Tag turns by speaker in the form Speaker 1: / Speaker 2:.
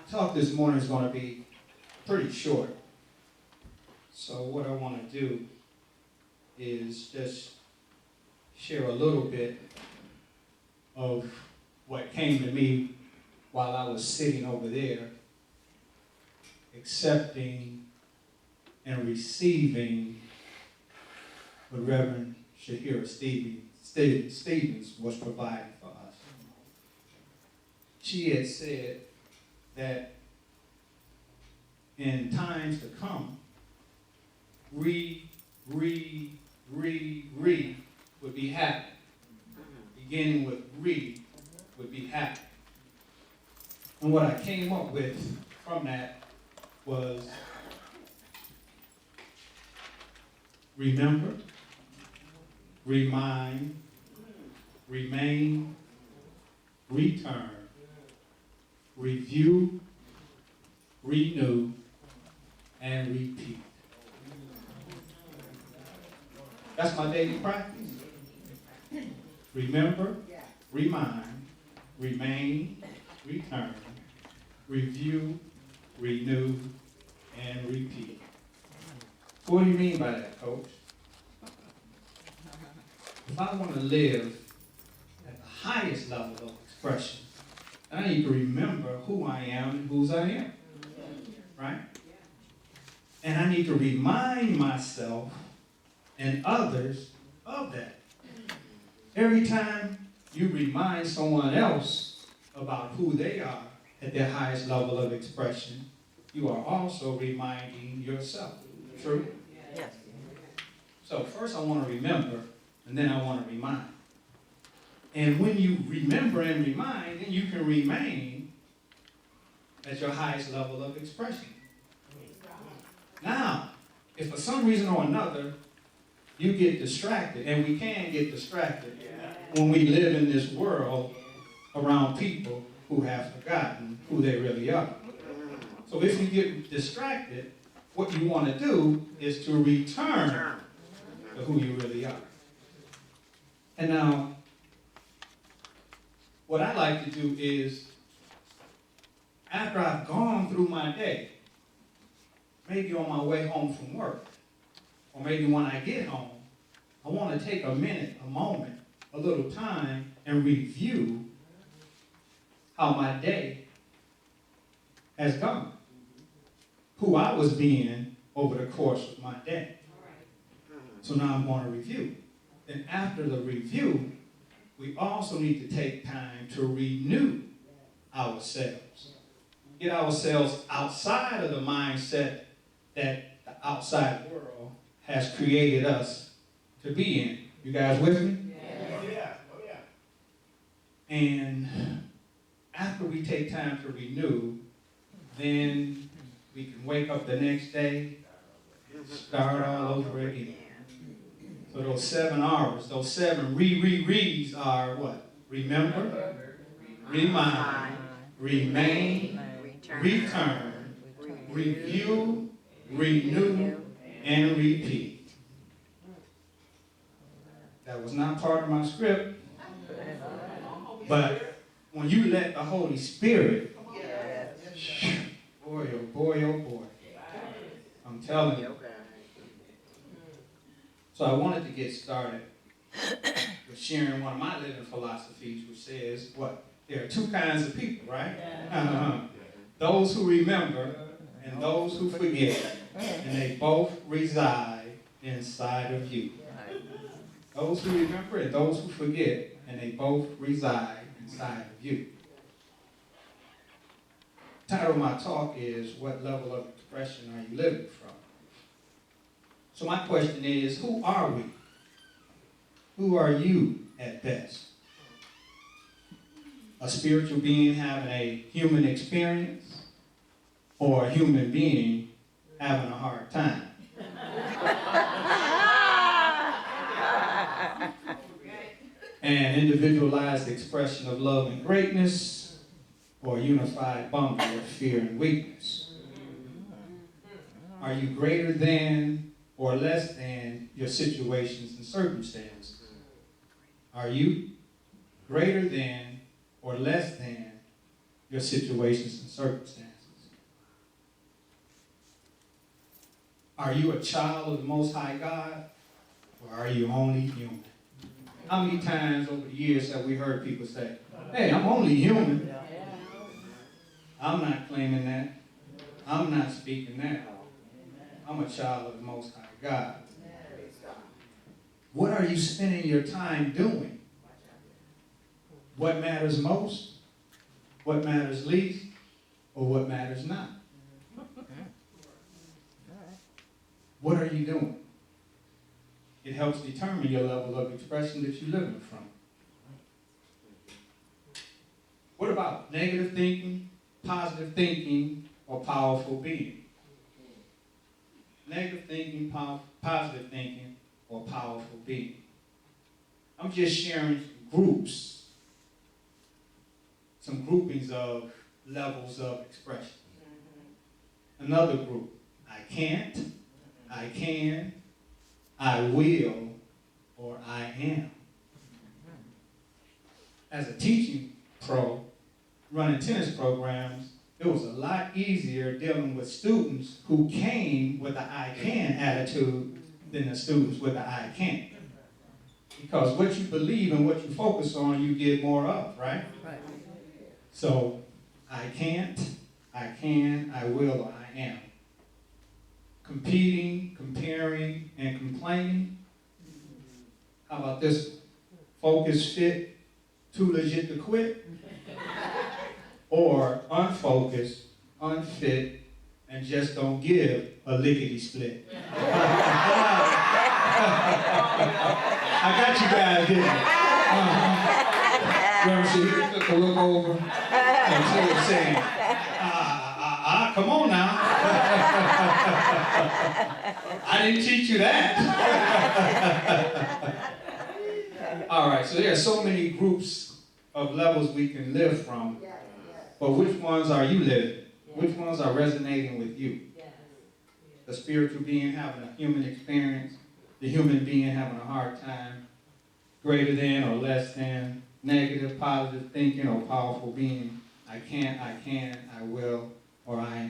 Speaker 1: talk this morning is going to be pretty short. So what I want to do is just share a little bit of what came to me while I was sitting over there accepting and receiving what Reverend Shahira Stevens was providing for us. She had said that in times to come, re would be happy. Beginning with re would be happy. And what I came up with from that was remember, remind, remain, return, review, renew, and repeat. That's my daily practice. Remember, remind, remain, return, review, renew, and repeat. What do you mean by that, Coach? If I want to live at the highest level of expression, I need to remember who I am and whose I am. Right? And I need to remind myself and others of that. Every time you remind someone else about who they are at their highest level of expression, you are also reminding yourself. True?
Speaker 2: Yes.
Speaker 1: So first I want to remember, and then I want to remind. And when you remember and remind, then you can remain at your highest level of expression. Now, if for some reason or another you get distracted, and we can get distracted when we live in this world around people who have forgotten who they really are. So if you get distracted, what you want to do is to return to who you really are. And now, what I like to do is, after I've gone through my day, maybe on my way home from work, or maybe when I get home, I want to take a minute, a moment, a little time, and review how my day has gone, who I was being over the course of my day. So now I'm going to review. Then after the review, we also need to take time to renew ourselves. Get ourselves outside of the mindset that the outside world has created us to be in. You guys with me?
Speaker 2: Yeah.
Speaker 3: Oh yeah, oh yeah.
Speaker 1: And after we take time to renew, then we can wake up the next day, start all over again. So those 7 hours, those 7 re's are what? Remember, remind, remain, return, review, renew, and repeat. That was not part of my script, but when you let the Holy Spirit, boy, oh boy, oh boy, I'm telling you. So I wanted to get started with sharing one of my living philosophies, which says, what? There are 2 kinds of people, right? Those who remember and those who forget, and they both reside inside of you. Those who remember and those who forget, and they both reside inside of you. The title of my talk is, what level of expression are you living from? So my question is, who are we? Who are you at best? A spiritual being having a human experience, or a human being having a hard time? An individualized expression of love and greatness, or a unified bundle of fear and weakness? Are you greater than or less than your situations and circumstances? Are you greater than or less than your situations and circumstances? Are you a child of the Most High God, or are you only human? How many times over the years have we heard people say, hey, I'm only human? I'm not claiming that. I'm not speaking that. I'm a child of the Most High God. What are you spending your time doing? What matters most? What matters least? Or what matters not? What are you doing? It helps determine your level of expression that you're living from. What about negative thinking, positive thinking, or powerful being? Negative thinking, positive thinking, or powerful being. I'm just sharing groups, some groupings of levels of expression. Another group, I can't, I can, I will, or I am. As a teaching pro, running tennis programs, it was a lot easier dealing with students who came with the I can attitude than the students with the I can't. Because what you believe and what you focus on, you get more of, right? Right. So, I can't, I can, I will, or I am. Competing, comparing, and complaining. How about this one? Focus, fit, too legit to quit. Or unfocused, unfit, and just don't give a lickety split. I got you guys, didn't I? You ever see him look over and see him saying, come on now. I didn't teach you that. All right, so there are so many groups of levels we can live from, but which ones are you living? Which ones are resonating with you? The spiritual being having a human experience, the human being having a hard time, greater than or less than, negative, positive thinking, or powerful being, I can't, I can, I will, or I am.